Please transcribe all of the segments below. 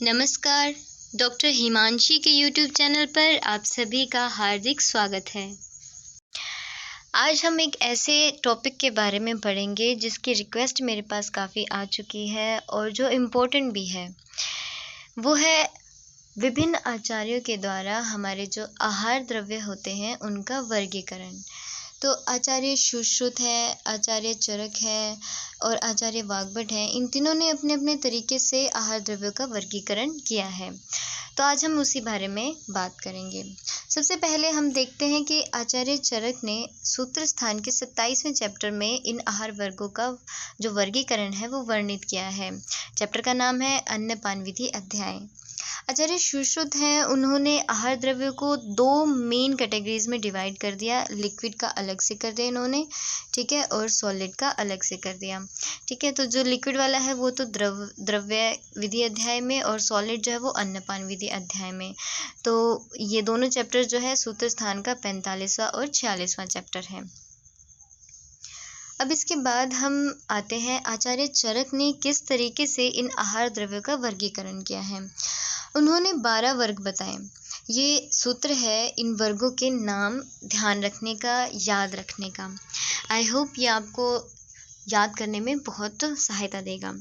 नमस्कार। डॉक्टर हिमांशी के YouTube channel पर आप सभी का हार्दिक स्वागत है। आज हम एक ऐसे टॉपिक के बारे में पढ़ेंगे जिसकी रिक्वेस्ट मेरे पास काफ़ी आ चुकी है और जो इम्पोर्टेंट भी है, वो है विभिन्न आचार्यों के द्वारा हमारे जो आहार द्रव्य होते हैं उनका वर्गीकरण। तो आचार्य सुश्रुत है, आचार्य चरक है और आचार्य वाग्भट हैं। इन तीनों ने अपने अपने तरीके से आहार द्रव्यों का वर्गीकरण किया है। तो आज हम उसी बारे में बात करेंगे। सबसे पहले हम देखते हैं कि आचार्य चरक ने सूत्र स्थान के 27वें चैप्टर में इन आहार वर्गों का जो वर्गीकरण है वो वर्णित किया है। चैप्टर का नाम है अन्नपान विधि अध्याय। आचार्य सुश्रुत हैं, उन्होंने आहार द्रव्यों को दो मेन कैटेगरीज में डिवाइड कर दिया। लिक्विड का अलग से कर दिया इन्होंने, ठीक है, और सॉलिड का अलग से कर दिया, ठीक है। तो जो लिक्विड वाला है वो तो द्रव्य विधि अध्याय में और सॉलिड जो है वो अन्नपान विधि अध्याय में। तो ये दोनों चैप्टर जो है सूत्र स्थान का 45वां और 46वां चैप्टर है। अब इसके बाद हम आते हैं आचार्य चरक ने किस तरीके से इन आहार द्रव्यों का वर्गीकरण किया है। उन्होंने 12 वर्ग बताए। ये सूत्र है इन वर्गों के नाम ध्यान रखने का, याद रखने का। आई होप ये आपको याद करने में बहुत सहायता देगा।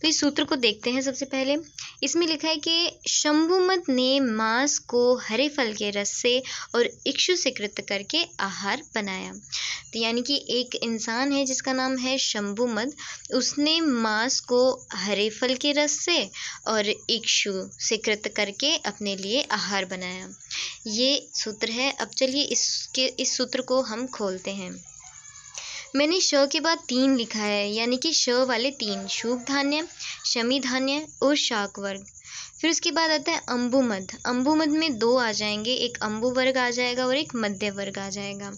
तो इस सूत्र को देखते हैं। सबसे पहले इसमें लिखा है कि शंभुमत ने मांस को हरे फल के रस से और इक्षु से कृत करके आहार बनाया। तो यानी कि एक इंसान है जिसका नाम है शंभुमत, उसने मांस को हरे फल के रस से और इक्षु से कृत करके अपने लिए आहार बनाया। ये सूत्र है। अब चलिए इस सूत्र को हम खोलते हैं। मैंने श के बाद 3 लिखा है, यानी कि श वाले 3, शुभ धान्य, शमी धान्य और शाक वर्ग। फिर उसके बाद आता है अंबुमद। अंबुमद में 2 आ जाएंगे, एक अंबु वर्ग आ जाएगा और एक मध्य वर्ग आ जाएगा।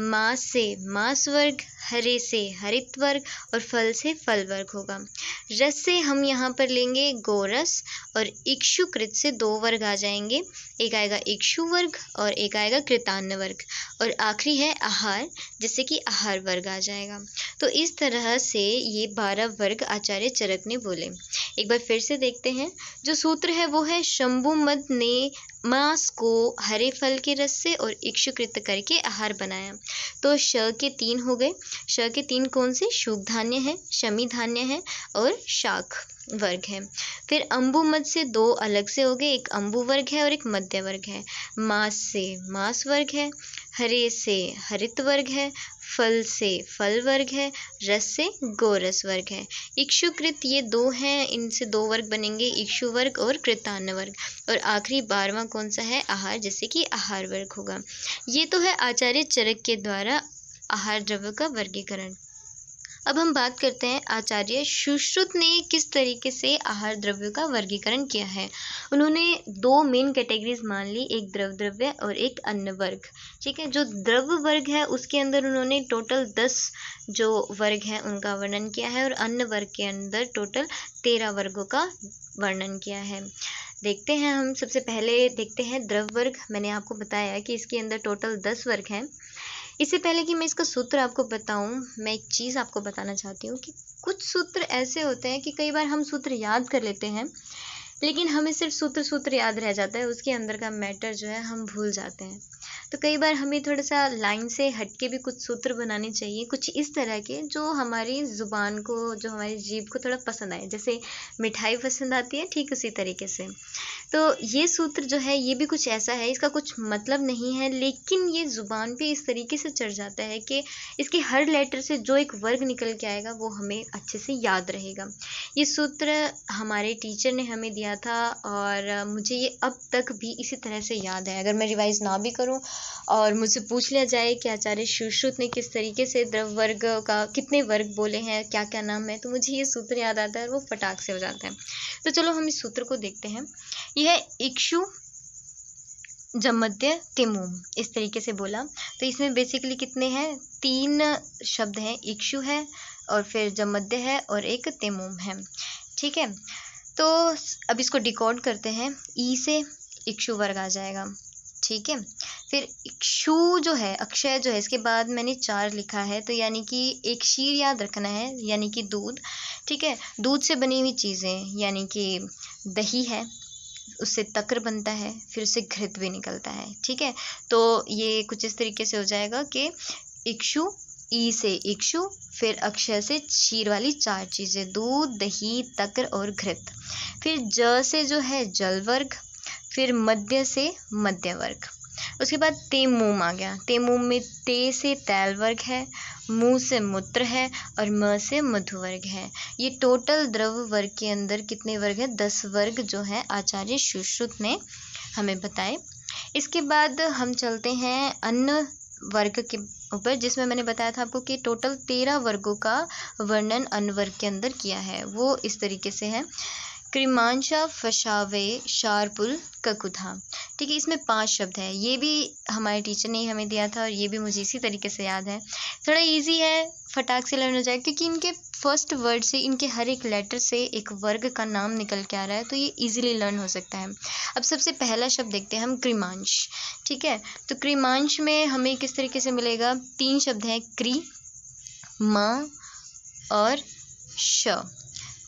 मांस से मांस वर्ग, हरे से हरित वर्ग और फल से फल वर्ग होगा। रस से हम यहाँ पर लेंगे गोरस और इक्षुकृत से 2 वर्ग आ जाएंगे, एक आएगा इक्षु वर्ग और एक आएगा कृतान्न वर्ग और आखिरी है आहार, जिससे कि आहार वर्ग आ जाएगा। तो इस तरह से ये 12 वर्ग आचार्य चरक ने बोले। एक बार फिर से देखते हैं। जो सूत्र है वो है शंभुमत ने मांस को हरे फल के रस से और इक्षुकृत करके आहार बनाया। तो श के 3 हो गए। श के 3 कौन से? शुभ धान्य है, शमी धान्य है और शाक वर्ग है। फिर अंबुमत से 2 अलग से हो गए, एक अंबु वर्ग है और एक मध्य वर्ग है। मांस से मांस वर्ग है, हरे से हरित वर्ग है, फल से फल वर्ग है, रस से गोरस वर्ग है। इक्षुकृत ये 2 हैं, इनसे 2 वर्ग बनेंगे, इक्षु वर्ग और कृतान्न वर्ग। और आखिरी 12वां कौन सा है? आहार, जैसे कि आहार वर्ग होगा। ये तो है आचार्य चरक के द्वारा आहार द्रव्यों का वर्गीकरण। अब हम बात करते हैं आचार्य सुश्रुत ने किस तरीके से आहार द्रव्यों का वर्गीकरण किया है। उन्होंने 2 मेन कैटेगरीज मान ली, एक द्रव द्रव्य और एक अन्न वर्ग, ठीक है। जो द्रव वर्ग है उसके अंदर उन्होंने टोटल 10 जो वर्ग हैं उनका वर्णन किया है और अन्न वर्ग के अंदर टोटल 13 वर्गों का वर्णन किया है। देखते हैं हम। सबसे पहले देखते हैं द्रव वर्ग। मैंने आपको बताया कि इसके अंदर टोटल 10 वर्ग हैं। इससे पहले कि मैं इसका सूत्र आपको बताऊं, मैं एक चीज़ आपको बताना चाहती हूँ कि कुछ सूत्र ऐसे होते हैं कि कई बार हम सूत्र याद कर लेते हैं, लेकिन हमें सिर्फ सूत्र याद रह जाता है, उसके अंदर का मैटर जो है हम भूल जाते हैं। तो कई बार हमें थोड़ा सा लाइन से हट के भी कुछ सूत्र बनाने चाहिए, कुछ इस तरह के जो हमारी ज़ुबान को, जो हमारी जीभ को थोड़ा पसंद आए। जैसे मिठाई पसंद आती है, ठीक उसी तरीके से। तो ये सूत्र जो है ये भी कुछ ऐसा है, इसका कुछ मतलब नहीं है, लेकिन ये ज़ुबान पे इस तरीके से चढ़ जाता है कि इसके हर लेटर से जो एक वर्ग निकल के आएगा वो हमें अच्छे से याद रहेगा। ये सूत्र हमारे टीचर ने हमें दिया था और मुझे ये अब तक भी इसी तरह से याद है। अगर मैं रिवाइज़ ना भी करूं और मुझसे पूछ लिया जाए कि आचार्य सुश्रुत ने किस तरीके से द्रव वर्ग का कितने वर्ग बोले हैं, क्या क्या नाम है, तो मुझे ये सूत्र याद आता है और वो फटाक से हो जाता है। तो चलो हम इस सूत्र को देखते हैं। यह इक्षु जमध्य तिमुम इस तरीके से बोला। तो इसमें बेसिकली कितने हैं? 3 शब्द हैं, इक्षु है और फिर जमध्य है और एक तिमुम है, ठीक है। तो अब इसको डिकोड करते हैं। ई से इक्षु वर्ग आ जाएगा, ठीक है। फिर इक्षु जो है, अक्षय जो है, इसके बाद मैंने 4 लिखा है, तो यानी कि एक क्षीर याद रखना है, यानी कि दूध। ठीक है, दूध से बनी हुई चीज़ें यानी कि दही है, उससे तक्र बनता है, फिर उससे घृत भी निकलता है। ठीक है, तो ये कुछ इस तरीके से हो जाएगा कि इक्षु, ई से इक्षु, फिर अक्षय से क्षीर वाली 4 चीज़ें, दूध, दही, तक्र और घृत। फिर ज से जो है जल वर्ग, फिर मध्य से मध्य वर्ग। उसके बाद तेमूम आ गया, तेमूम में ते से तैल वर्ग है, मू से मूत्र है और म से मधु वर्ग है। ये टोटल द्रव वर्ग के अंदर कितने वर्ग हैं? 10 वर्ग जो है आचार्य सुश्रुत ने हमें बताए। इसके बाद हम चलते हैं अन्न वर्ग के ऊपर, जिसमें मैंने बताया था आपको कि टोटल 13 वर्गों का वर्णन अन्न वर्ग के अंदर किया है। वो इस तरीके से है, कृमांशा, फशावे, शार्पुल, ककुधा। ठीक है, इसमें 5 शब्द है। ये भी हमारे टीचर ने हमें दिया था और ये भी मुझे इसी तरीके से याद है। थोड़ा इजी है, फटाक से लर्न हो जाएगा, क्योंकि इनके फर्स्ट वर्ड से, इनके हर एक लेटर से एक वर्ग का नाम निकल के आ रहा है, तो ये इजीली लर्न हो सकता है। अब सबसे पहला शब्द देखते हैं हम, कृमांश। ठीक है, तो कृमांश में हमें किस तरीके से मिलेगा? 3 शब्द हैं, क्री, म और श।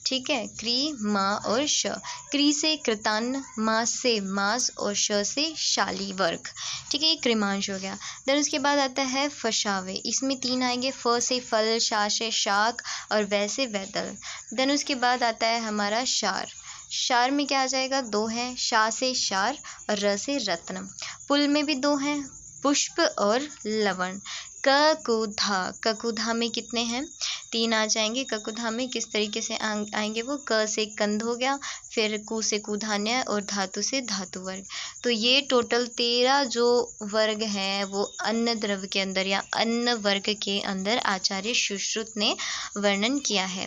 ठीक है, क्री, माँ और श। क्री से कृतान्न, माँ से मास और श से शाली वर्ग। ठीक है, ये कृमांश हो गया। देन उसके बाद आता है फशावे, इसमें 3 आएंगे, फ से फल, शा से शाक और वै से वैदल। देन उसके बाद आता है हमारा शार। शार में क्या आ जाएगा? 2 हैं, शा से शार और र से रत्न। पुल में भी 2 हैं, पुष्प और लवण। ककुधा, ककुधा में कितने हैं? 3 आ जाएंगे। ककुधा में किस तरीके से आएंगे वो? क से कंद हो गया, फिर कु से कुधान्य और धातु से धातु वर्ग। तो ये टोटल 13 जो वर्ग हैं वो अन्न द्रव्य के अंदर या अन्न वर्ग के अंदर आचार्य सुश्रुत ने वर्णन किया है।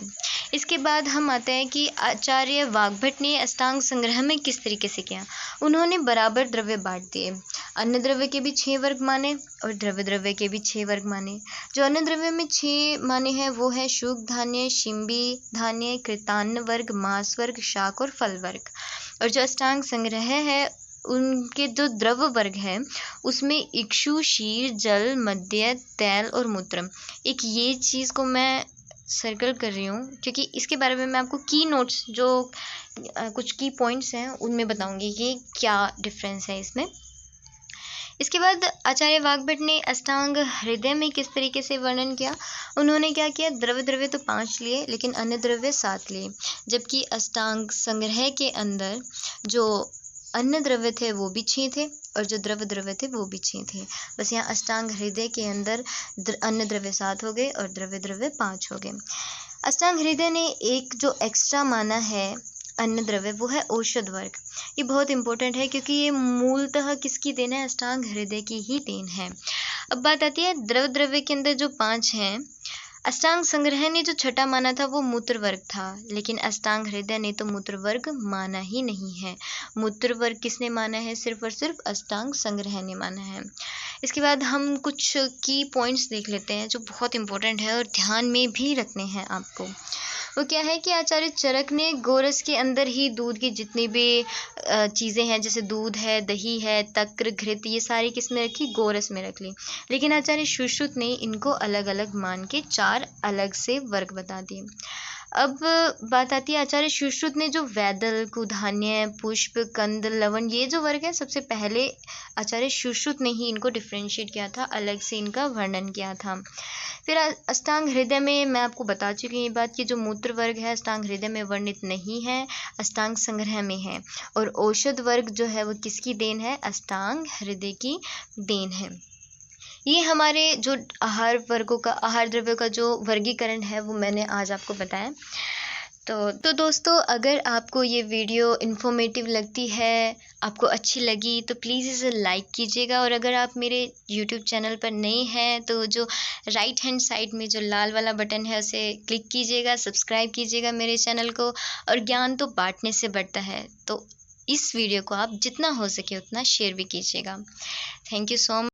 इसके बाद हम आते हैं कि आचार्य वाग्भट ने अष्टांग संग्रह में किस तरीके से किया। उन्होंने बराबर द्रव्य बांट दिए, अन्न द्रव्य के भी 6 वर्ग माने और द्रव्य द्रव्य के भी 6 वर्ग माने। जो अन्न द्रव्य में 6 माने हैं वो है शुग धान्य, शिंबी धान्य, कृतान्न वर्ग, मांस वर्ग, शाक और फल वर्ग। और जो अष्टांग संग्रह है उनके जो द्रव वर्ग है उसमें इक्षु, क्षीर, जल, मद्य, तैल और मूत्र। एक ये चीज़ को मैं सर्कल कर रही हूँ क्योंकि इसके बारे में मैं आपको की नोट्स जो कुछ की पॉइंट्स हैं उनमें बताऊंगी ये क्या डिफरेंस है इसमें। इसके बाद आचार्य वाग्भट ने अष्टांग हृदय में किस तरीके से वर्णन किया। उन्होंने क्या किया, द्रव्य द्रव्य तो 5 लिए लेकिन अन्य द्रव्य 7 लिए, जबकि अष्टांग संग्रह के अंदर जो अन्न द्रव्य थे वो भी 6 थे और जो द्रव्य द्रव्य थे वो भी 6 थे। बस यहाँ अष्टांग हृदय के अंदर अन्न द्रव्य 7 हो गए और द्रव्य द्रव्य 5 हो गए। अष्टांग हृदय ने एक जो एक्स्ट्रा माना है अन्न द्रव्य वो है औषध वर्ग। ये बहुत इंपॉर्टेंट है क्योंकि ये मूलतः किसकी देन है? अष्टांग हृदय की ही देन है। अब बात आती है द्रव्य द्रव्य के अंदर जो 5 हैं, अष्टांग संग्रह ने जो छठा माना था वो मूत्र वर्ग था, लेकिन अष्टांग हृदय ने तो मूत्र वर्ग माना ही नहीं है। मूत्र वर्ग किसने माना है? सिर्फ और सिर्फ अष्टांग संग्रह ने माना है। इसके बाद हम कुछ की पॉइंट्स देख लेते हैं जो बहुत इंपॉर्टेंट है और ध्यान में भी रखने हैं आपको। वो क्या है कि आचार्य चरक ने गोरस के अंदर ही दूध की जितनी भी चीज़ें हैं, जैसे दूध है, दही है, तक्र, घृत, ये सारी किस में रखी? गोरस में रख ली। लेकिन आचार्य सुश्रुत ने इनको अलग अलग मान के 4 अलग से वर्ग बता दिए। अब बात आती है आचार्य सुश्रुत ने जो वैदल, कुधान्य, पुष्प, कंद, लवण, ये जो वर्ग है सबसे पहले आचार्य सुश्रुत ने ही इनको डिफ्रेंशिएट किया था, अलग से इनका वर्णन किया था। फिर अष्टांग हृदय में मैं आपको बता चुकी हूँ ये बात कि जो मूत्र वर्ग है अष्टांग हृदय में वर्णित नहीं है, अष्टांग संग्रह में है। और औषध वर्ग जो है वो किसकी देन है? अष्टांग हृदय की देन है। ये हमारे जो आहार वर्गों का, आहार द्रव्यों का जो वर्गीकरण है वो मैंने आज आपको बताया। तो दोस्तों, अगर आपको ये वीडियो इन्फॉर्मेटिव लगती है, आपको अच्छी लगी, तो प्लीज़ इसे लाइक कीजिएगा। और अगर आप मेरे यूट्यूब चैनल पर नए हैं तो जो राइट हैंड साइड में जो लाल वाला बटन है उसे क्लिक कीजिएगा, सब्सक्राइब कीजिएगा मेरे चैनल को। और ज्ञान तो बांटने से बढ़ता है, तो इस वीडियो को आप जितना हो सके उतना शेयर भी कीजिएगा। Thank you so much.